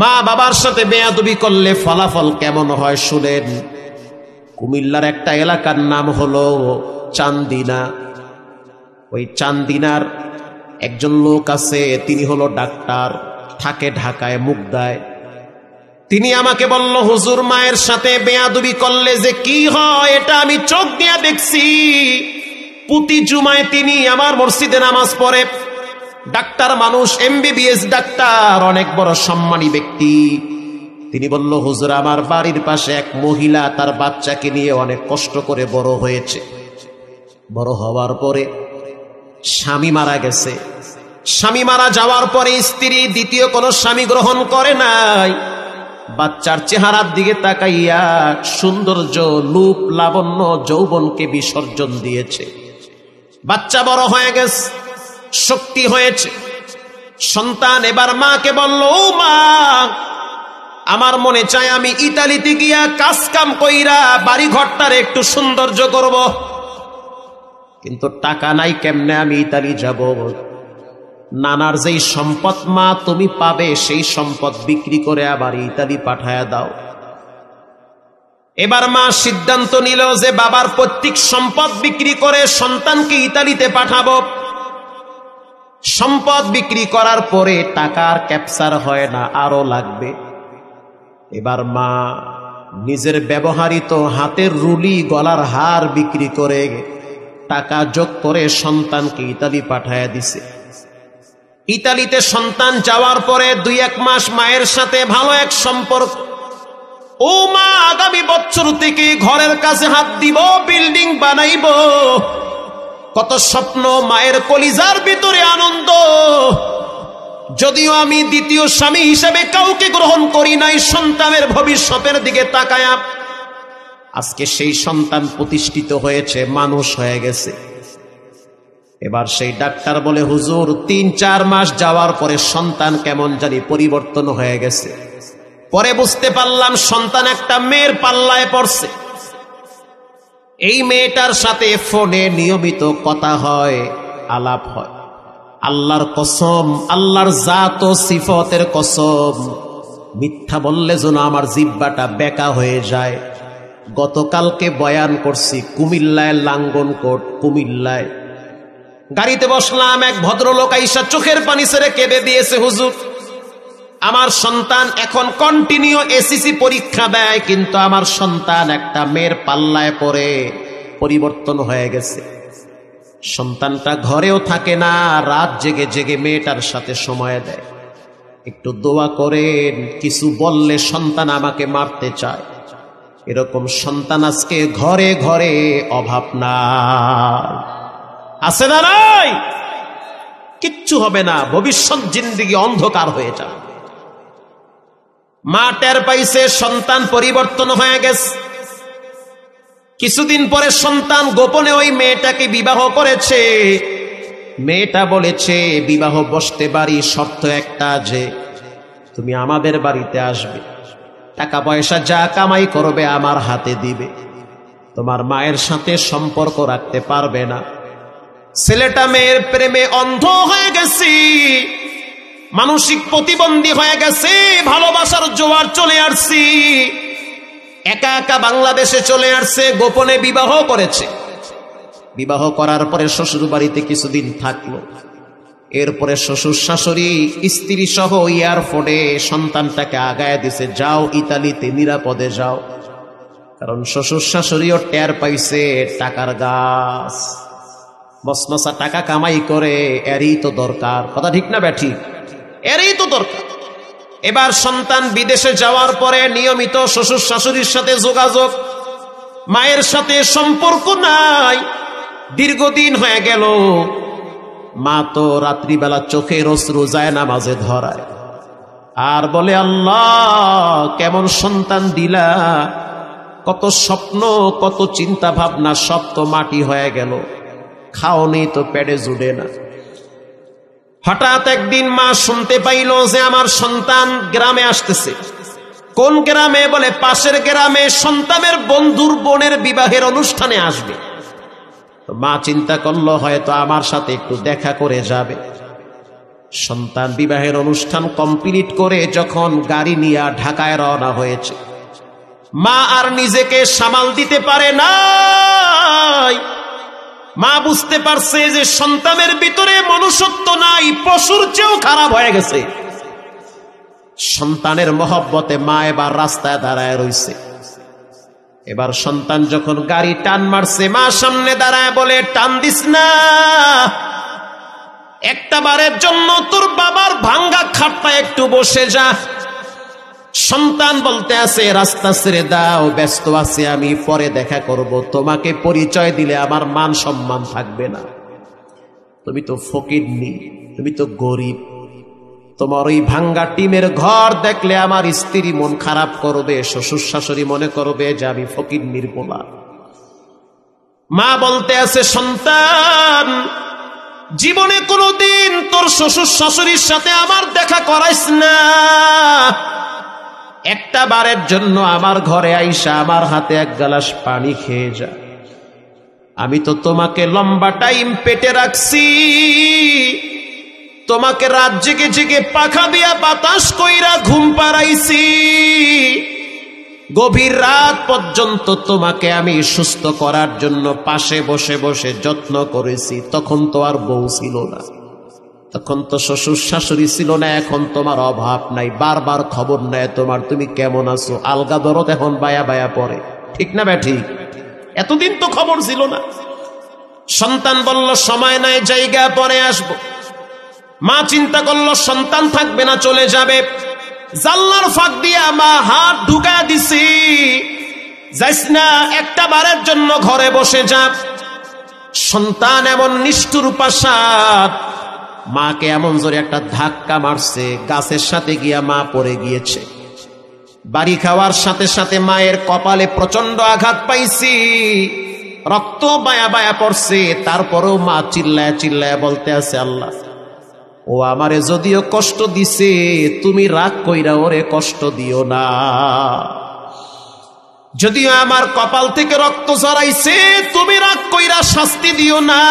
মা বাবার সাথে বেয়াদবি করলে ফলাফল কেমন হয় শুনেন। কুমিল্লার একটা এলাকার নাম হলো চান্দিনা। ওই চান্দিনার একজন লোক আছে, তিনি হলো ডাক্তার, থাকে ঢাকায় মুগদায়। তিনি আমাকে বলল, হুজুর মায়ের সাথে বেয়াদবি করলে যে কি হয় এটা আমি চোখ দিয়ে দেখছি। প্রতি জুমায় তিনি আমার মসজিদে নামাজ পড়ে। ডাক্তার মানুষ, MBBS ডাক্তার, অনেক বড় সম্মানী ব্যক্তি। তিনি বলল, হুজুর আমার বাড়ির পাশে এক মহিলা তার বাচ্চাকে নিয়ে অনেক কষ্ট করে বড় হয়েছে। বড় হওয়ার পরে স্বামী মারা গেছে। স্বামী মারা যাওয়ার পরে স্ত্রী দ্বিতীয় কোনো স্বামী গ্রহণ করে নাই। বাচ্চার চেহারার দিকে তাকাইয়া সৌন্দর্য, রূপ, লাবণ্য, যৌবনকে বিসর্জন দিয়েছে। বাচ্চা বড় হয়ে গেছে, শক্তি হয়েছে। সন্তান এবার মাকে বলল, ও মা, আমার মনে চায় আমি ইতালিতে গিয়া কাজ কাম কইরা বাড়ি ঘরটার একটু সৌন্দর্য করব, কিন্তু টাকা নাই, কেমনে আমি ইতালি যাব? নানার যেই সম্পদ মা তুমি পাবে সেই সম্পদ বিক্রি করে আবার ইতালি পাঠায়া দাও। এবার মা সিদ্ধান্ত নিল যে বাবার পৈতৃক সম্পদ বিক্রি করে সন্তানকে ইতালিতে পাঠাবো। সম্পদ বিক্রি করার পরে টাকার ক্যাপচার হয় না, আরো লাগবে। এবার মা নিজের ব্যবহৃত হাতের রুলি, গলার হার বিক্রি করে টাকা যোগ করে সন্তানকে ইতালি পাঠায়া দিছে। ইতালিতে সন্তান যাওয়ার পরে 2-1 মাস মায়ের সাথে ভালো এক সম্পর্ক। ও মা, আগামী বছর থেকে ঘরের কাছে হাত দিব, বিল্ডিং বানাইব। কত স্বপ্ন, মায়ের কলিজার ভিতরে আনন্দ। যদিও আমি দ্বিতীয় স্বামী হিসেবে কাউকে গ্রহণ করি নাই, সন্তানের ভবিষ্যতের দিকে তাকায়া আজকে সেই সন্তান প্রতিষ্ঠিত হয়েছে, মানুষ হয়ে গেছে। এবার সেই ডাক্তার বলে, হুজুর 3-4 মাস যাওয়ার পরে সন্তান কেমন জানি পরিবর্তন হয়ে গেছে। পরে বুঝতে পারলাম সন্তান একটা মেয়ের পাল্লায় পড়ছে। এই মেয়েটার সাথে ফোনে নিয়মিত কথা হয়, আলাপ হয়। আল্লাহর কসম, আল্লাহর জাত ও সিফতের কসম, মিথ্যা বললে যেন আমার জিহ্বাটা বেঁকা হয়ে যায়। গতকালকে বয়ান করছি কুমিল্লায়, লাঙ্গনকোট কুমিল্লায়। গাড়িতে বসলাম, এক ভদ্রলোক আইসা চোখের পানি ছেড়ে কেঁদে দিয়েছে, হুজুর আমার সন্তান এখন কন্টিনিউ SSC পরীক্ষা দেয়, কিন্তু আমার সন্তান একটা মেয়ের পাল্লায় পড়ে পরিবর্তন হয়ে গেছে। সন্তানটা ঘরেও থাকে না, রাত জেগে জেগে মেয়েটার সাথে সময় দেয়। একটু দোয়া করেন, কিছু বললে সন্তান আমাকে মারতে চায়। এরকম সন্তান আজকে ঘরে ঘরে অভাব নাই, আছে না নাই? কিচ্ছু হবে না, ভবিষ্যৎ জিন্দেগি অন্ধকার হয়ে যাবে। মা টের পাইছে সন্তান পরিবর্তন হয়ে গেছে। কিছুদিন পরে সন্তান গোপনে ওই মেয়েটাকে বিবাহ করেছে। মেয়েটা বলেছে, বিবাহ বসতে পারি, শর্ত একটা, যে তুমি আমাদের বাড়িতে আসবে, টাকা পয়সা যা কামাই করবে আমার হাতে দিবে, তোমার মায়ের সাথে সম্পর্ক রাখতে পারবে না। ছেলেটা মেয়ের প্রেমে অন্ধ হয়ে গেছে, মানসিক প্রতিবন্ধী হয়ে গেছে। ভালোবাসার জোয়ার চলে আসছি, একা একা বাংলাদেশে চলে আসছে, গোপনে বিবাহ করেছে। বিবাহ করার পরে শ্বশুর বাড়িতে কিছুদিন থাকলো। এরপরে শ্বশুর শাশুড়ি স্ত্রী সহ এয়ারপোর্টে সন্তানটাকে আগায় দিছে, যাও ইতালিতে নিরাপদে যাও। কারণ শ্বশুর শাশুড়িও টের পাইছে টাকার গাছ, মসমসা টাকা কামাই করে, এরই তো দরকার। কথা ঠিক না ব্যাঠি? এরই তো দরকার। এবার সন্তান বিদেশে যাওয়ার পরে নিয়মিত শ্বশুর শাশুড়ির সাথে যোগাযোগ, মায়ের সাথে সম্পর্ক নাই। দীর্ঘদিন হয়ে গেল। মা তো রাত্রিবেলা চোখের অশ্রু যায় নামাজে ধরায়, আর বলে, আল্লাহ কেমন সন্তান দিলা, কত স্বপ্ন, কত চিন্তা ভাবনা, সব তো মাটি হয়ে গেল, খাও নেই তো পেটে জুড়ে না। হঠাৎ একদিন মা শুনতে পাইল যে আমার সন্তান গ্রামে আসতেছে। কোন গ্রামে? বলে পাশের গ্রামে সন্তানের বন্ধুর বোনের বিবাহের অনুষ্ঠানে আসবে। মা চিন্তা করলো হয়তো আমার সাথে একটু দেখা করে যাবে। সন্তান বিবাহের অনুষ্ঠান কমপ্লিট করে যখন গাড়ি নিয়ে ঢাকায় রওনা হয়েছে, মা আর নিজেকে সামাল দিতে পারে না। মা বুঝতে পারছে যে সন্তানের ভিতরে মনুষ্যত্ব নাই, পশুর চেয়েও খারাপ হয়ে গেছে। সন্তানের মহব্বতে মা এবার রাস্তায় দাঁড়ায় রইছে। এবার সন্তান যখন গাড়ি টান মারছে, মা সামনে দাঁড়ায় বলে, টান দিস না, একটা বারের জন্য তোর বাবার ভাঙ্গা খাটটা একটু বসে যা। সন্তান বলতে আছে, রাস্তা ছেড়ে দাও, ব্যস্ত আছে আমি, পরে দেখা করব, তোমাকে পরিচয় দিলে আমার মান সম্মান থাকবে না। তুমি তো ফকিরনি, তুমি তো গরিব, তোমার ওই ভাঙ্গা টিমের ঘর দেখলে আমার স্ত্রী মন খারাপ করবে, শ্বশুর শাশুড়ি মনে করবে যে আমি ফকিরনির পোলা। মা বলতে আছে, সন্তান জীবনে কোনোদিন তোর শ্বশুর শাশুড়ির সাথে আমার দেখা করাইস না, একটা বারের জন্য আমার ঘরে আইসা আমার হাতে এক গ্লাস পানি খেয়ে যা। আমি তো তোমাকে লম্বা টাইম পেটে রাখছি, তোমাকে রাত জেগে জেগে পাখা দিয়া বাতাস কইরা ঘুম পাড়াইছি, গভীর রাত পর্যন্ত তোমাকে আমি সুস্থ করার জন্য পাশে বসে বসে যত্ন করেছি। তখন তো আর বউ ছিল না, তখন তো শ্বশুর শাশুড়ি ছিল না, এখন তোমার অভাব নাই, বারবার খবর নেয় তোমার, তুমি কেমন আছো, আলগা দরদ এখন বায়া বায়া পড়ে, ঠিক না ব্যাঠিক? এতদিন তো খবর ছিল না। সন্তান বলল, সময় নাই, জায়গা পরে আসবো। মা চিন্তা করলো সন্তান থাকবে না, চলে যাবে। জানলার ফাঁক দিয়া মা হাত ঢুকা দিছি, যাইস না, একটা বারের জন্য ঘরে বসে যা। সন্তান এমন নিষ্ঠুর পাশাদ, মাকে এমন জোরে একটা ধাক্কা মারছে, গাছের সাথে গিয়া মা পড়ে গিয়েছে। বাড়ি খাওয়ার সাথে সাথে মায়ের কপালে প্রচন্ড আঘাত পাইছি, রক্ত বায়া বায়া পড়ছে। তারপরেও মা চিল্লায় চিল্লায় বলতে আছে, আল্লাহ ও আমারে যদিও কষ্ট দিছে, তুমি রাগ কইরা ওরে কষ্ট দিও না। যদিও আমার কপাল থেকে রক্ত ঝরাইছে, তুমি রাগ কইরা শাস্তি দিও না,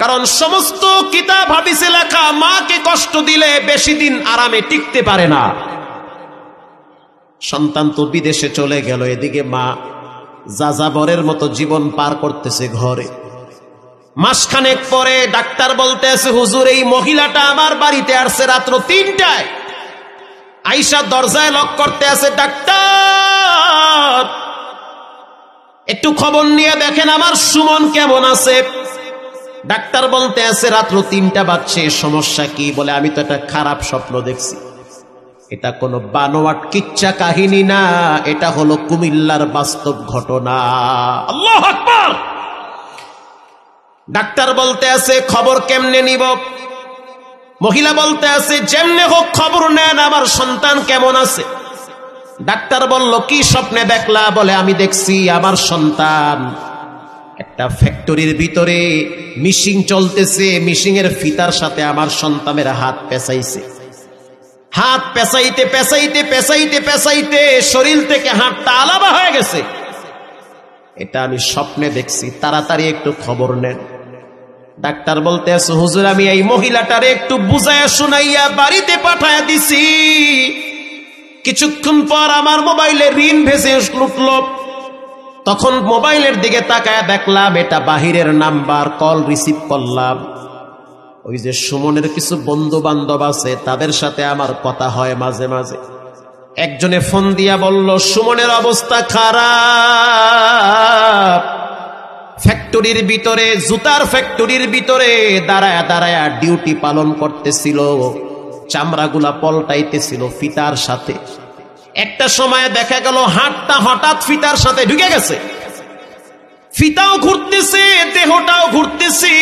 কারণ সমস্ত কিতাব হাদিসে লেখা মাকে কষ্ট দিলে বেশি দিন আরামে টিকতে পারে না। সন্তান তো বিদেশে চলে গেল, এদিকে মা যাযাবরের মতো জীবন পার করতেছে ঘরে। মাসখানেক পরে ডাক্তার বলতে আছে, হুজুর এই মহিলাটা আমার বাড়িতে আসছে রাত্র ৩টায়, আইসা দরজায় লক করতে আছে, ডাক্তার একটু খবর নিয়ে দেখেন আমার সুমন কেমন আছে। ডাক্তার বলতে আছে, রাত্র ৩টা বাজছে, সমস্যা কি? বলে, আমি তো একটা খারাপ স্বপ্ন দেখছি। এটা কোনো বানোয়াট কিচ্ছা কাহিনী না, এটা হলো কুমিল্লার বাস্তব ঘটনা। আল্লাহু আকবার। ডাক্তার বলতে আছে, খবর কেমনে নিব? মহিলা বলতে আছে, যেমনে হোক খবর নেন, আমার সন্তান কেমন আছে। ডাক্তার বলল, কি স্বপ্নে দেখলা? বলে, আমি দেখছি আমার সন্তান একটা ফ্যাক্টরির ভিতরে মিশিং চলতেছে, মিশিং এর ফিতার সাথে আমার সন্তানের হাত পেঁচাইছে। হাত পেঁচাইতে পেঁচাইতে পেঁচাইতে পেঁচাইতে শরীর থেকে হাতটা আলাদা হয়ে গেছে। এটা আমি স্বপ্নে দেখছি, তাড়াতাড়ি একটু খবর নেন। ডাক্তার বলতে আছে, হুজুর আমি এই মহিলাটারে একটু বুঝাইয়া শুনাইয়া বাড়িতে পাঠাইয়া দিছি। কিছুক্ষণ পর আমার মোবাইলে ঋণ ভেসে উঠল। তখন মোবাইলের দিকে তাকায় দেখলাম এটা বাহিরের নাম্বার, কল রিসিভ করলাম। ওই যে সুমনের কিছু বন্ধু বান্ধব আছে, তাদের সাথে আমার কথা হয় মাঝে মাঝে। একজনে ফোন দিয়া বলল, সুমনের অবস্থা খারাপ, ফ্যাক্টরির ভিতরে, জুতার ফ্যাক্টরির ভিতরে দাঁড়ায়া দাঁড়ায়া ডিউটি পালন করতেছিল, চামড়াগুলা পলটাইতেছিল ফিতার সাথে। একটা সময় দেখা গেল হাতটা হঠাৎ ফিতার সাথে ঢুকে গেছে, ফিতাও ঘুরতেছে, দেহটাও ঘুরতেছে,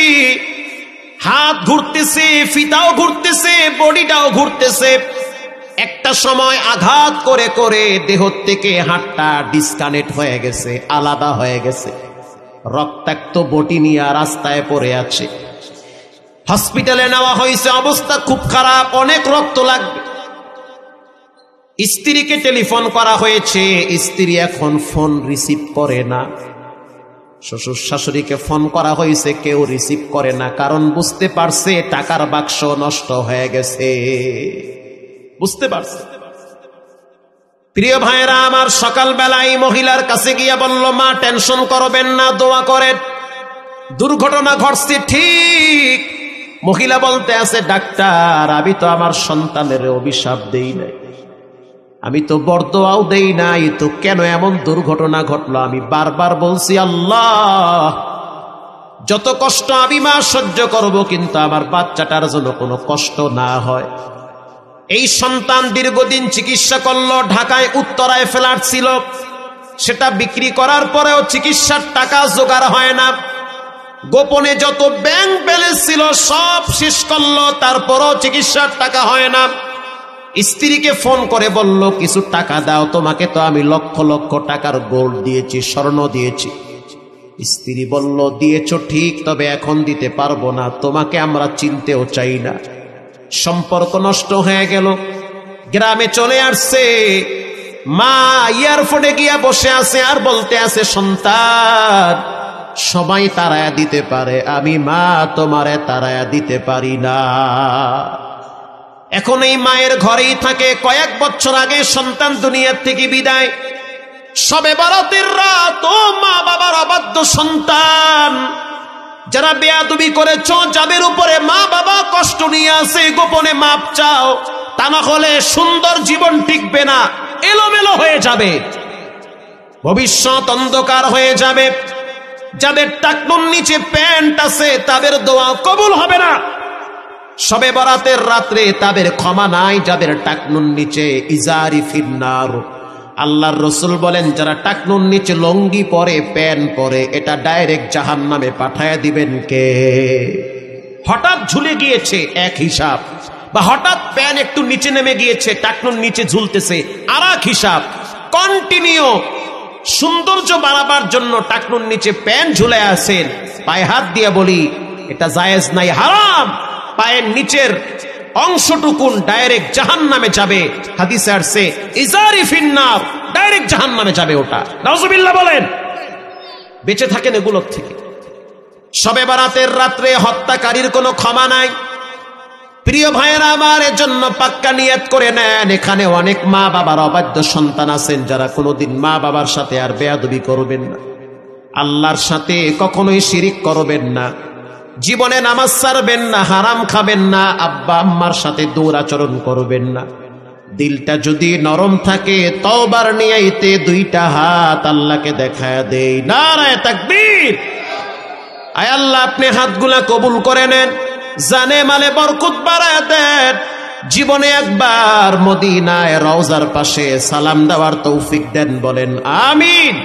হাত ঘুরতেছে, ফিতাও ঘুরতেছে, বডিটাও ঘুরতেছে। একটা সময় আঘাত করে করে দেহ থেকে হাতটা ডিসকানেক্ট হয়ে গেছে, আলাদা হয়ে গেছে। রক্তাক্ত বটি নিয়ে রাস্তায় পড়ে আছে। হসপিটালে নেওয়া হয়েছে, অবস্থা খুব খারাপ, অনেক রক্ত লাগবে। স্ত্রীকে টেলিফোন করা হয়েছে, স্ত্রী এখন ফোন রিসিভ করে না। শ্বশুর শাশুড়িকে ফোন করা হয়েছে, কেউ রিসিভ করে না, কারণ বুঝতে পারছে টাকার বাক্স নষ্ট হয়ে গেছে। বুঝতে পারছে। প্রিয় ভাইরা আমার, সকালবেলায় মহিলার কাছে গিয়ে বলল, মা টেনশন করবেন না, দোয়া করেন, দুর্ঘটনা ঘটছে ঠিক। মহিলা বলতে আছে, ডাক্তার আমি তো আমার সন্তানের অভিশাপ দেই নাই, আমি তো বরদোয়াও দেই নাই, তো কেন এমন দুর্ঘটনা ঘটলো? আমি বারবার বলছি, আল্লাহ যত কষ্ট আমি মা সহ্য করব, কিন্তু আমার বাচ্চাটার জন্য কোনো কষ্ট না হয়। এই সন্তান দীর্ঘদিন চিকিৎসা করলো, ঢাকায় উত্তরায় ফ্ল্যাট ছিল, সেটা বিক্রি করার পরেও চিকিৎসার টাকা জোগাড় হয় না। গোপনে যত ব্যাংক ব্যালেন্স ছিল সব শেষ করলো, তারপরও চিকিৎসার টাকা হয় না। স্ত্রীকে ফোন করে বলল, কিছু টাকা দাও, তোমাকে তো আমি লক্ষ লক্ষ টাকার গোল্ড দিয়েছি, স্বর্ণ দিয়েছি। স্ত্রী বলল, দিয়েছো ঠিক, তবে এখন দিতে পারবো না, তোমাকে আমরা চিনতেও চাই না। সম্পর্ক নষ্ট হয়ে গেল। গ্রামে চলে আসছে, মা এয়ারপোর্টে গিয়া বসে আছে আর বলতে আছে, সন্তান সবাই তাড়ায়া দিতে পারে, আমি মা তোমারে তাড়ায়া দিতে পারি না। এখন এই মায়ের ঘরেই থাকে। কয়েক বছর আগে সন্তান দুনিয়ার থেকে বিদায়। শবে বরাতের রাত, ও মা বাবার অবাধ্য সন্তান, যারা বেয়াদবি করেছ, যাদের উপরে মা বাবা কষ্ট নিয়ে আসে, গোপনে মাপ চাও, তা না হলে সুন্দর জীবন টিকবে না, এলোমেলো হয়ে যাবে, ভবিষ্যৎ অন্ধকার হয়ে যাবে। যাদের টাকনুর নিচে প্যান্ট আছে তাদের দোয়া কবুল হবে না। শবে বরাতের রাত্রে তাদের ক্ষমা নাই। যাদের টাকনুর নিচে ইজারি ফিন্নার, আল্লাহর রসুল বলেন, যারা টাকনুর নিচে লঙ্গি পরে, প্যান্ট পরে, এটা ডাইরেক্ট জাহান্নামে পাঠায়া দিবেন কে? হঠাৎ ঝুলে গিয়েছে এক হিসাব, বা হঠাৎ প্যান্ট একটু নিচে নেমে গিয়েছে, টাকনুর নিচে ঝুলতেছে আর এক হিসাব। কন্টিনিউ সৌন্দর্য বাড়াবার জন্য টাকনুর নিচে প্যান্ট ঝুলে আছেন, পায়ে হাত দিয়ে বলি এটা জায়েজ নাই, হারাম। পায়ের নিচের অংশটুকুন ডাইরেক্ট জাহান্নামে যাবে। হাদিসে আসছে, ইজারি ফিন্নার, ডাইরেক্ট জাহান্নামে যাবে ওটা। নাউজুবিল্লাহ বলেন। বেঁচে থাকেন এগুলোর থেকে। শবে বরাতের রাত্রে হত্যাকারীর কোনো ক্ষমা নাই। প্রিয় ভাইয়েরা আমার, এজন্য পাক্কা নিয়ত করে নেন, এখানে অনেক মা বাবার অবাধ্য সন্তান আছেন, যারা কোনোদিন মা বাবার সাথে আর বেয়াদবি করবেন না, আল্লাহর সাথে কখনোই শিরিক করবেন না, জীবনে নামাজ ছাড়বেন না, হারাম খাবেন না, আব্বা আম্মার সাথে দুরাচরণ করবেন না। দিলটা যদি নরম থাকে, তওবার নিয়াইতে দুইটা হাত আল্লাহকে দেখায় দেই। নারায়ে তাকবীর। আয় আল্লাহ, আপনি হাতগুলা কবুল করে নেন, জানে মালে বরকত বাড়ায় দেন। জীবনে একবার মদিনায় রওজার পাশে সালাম দেওয়ার তৌফিক দেন, বলেন আমিন।